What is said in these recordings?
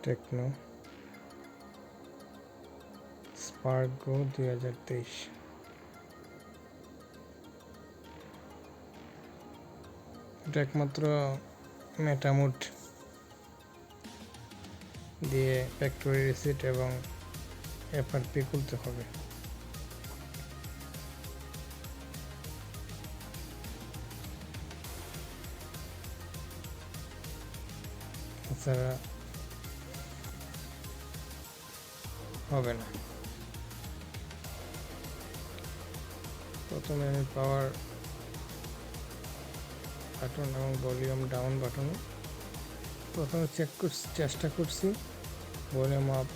Tecno Spark গো 2023। এটা একমাত্র মেটামুট দিয়ে ফ্যাক্টরি রিসিট এবং এফআরপি খুলতে হবে। এছাড়া হবে না। প্রথমে আমি পাওয়ার বাটন এবং ভলিউম ডাউন বাটনে প্রথমে চেষ্টা করছি ভলিউম আপ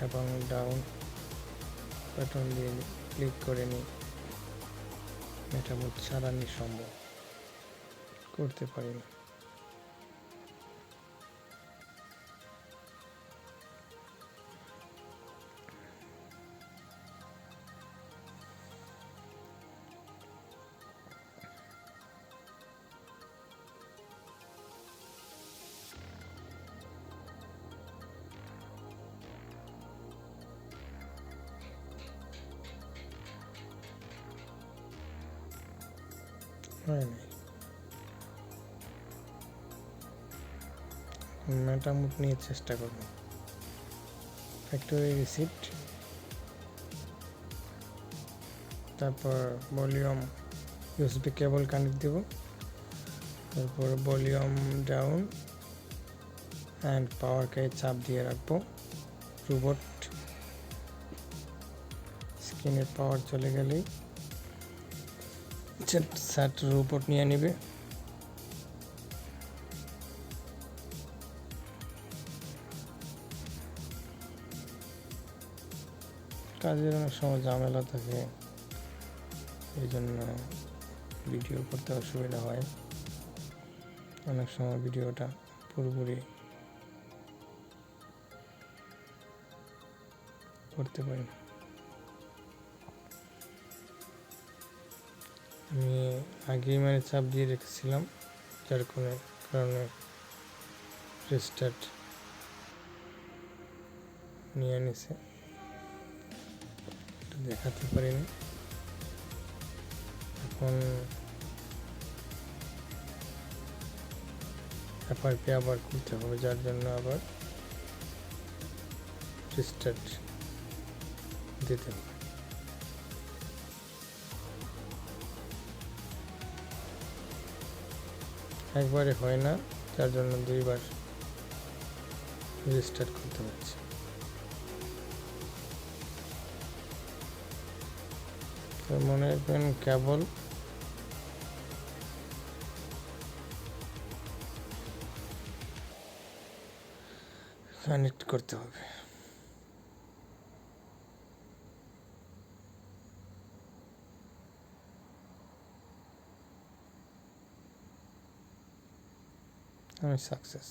এবং ডাউন বাটন দিয়ে ক্লিক করে নিই মেটামুট চালানি সম্ভব, করতে পারিনি। হয় নাই। মেটামুট নিয়ে চেষ্টা করব। ফ্যাক্টরি রিসিট, তারপর ভলিউম ইউএসবি কেবল কানেক্ট দেব, তারপর ভলিউম ডাউন অ্যান্ড পাওয়ারকে চাপ দিয়ে রাখবো। রোবট স্ক্রিনের পাওয়ার চলে গেলেই সেট রোবট নিয়ে নেবে। কাজের অনেক সময় ঝামেলা থাকে, এই জন্য ভিডিও করতে অসুবিধা হয়। অনেক সময় ভিডিওটা পুরোপুরি করতে পারি। আমি আগেই চাপ দিয়ে রেখেছিলাম, যার কারণে রিস্টার্ট নিয়ে নিছে, দেখাতে পারিনি। এখন এফআরপি আবার খুলতে হবে, যার জন্য আবার রিস্টার্ট দিতে হবে। একবারে হয় না, যার জন্য দুইবার রিস্টার্ট করতে হচ্ছে। তো মনে রাখবেন কেবল কানেক্ট করতে হবে। আমি সাকসেস।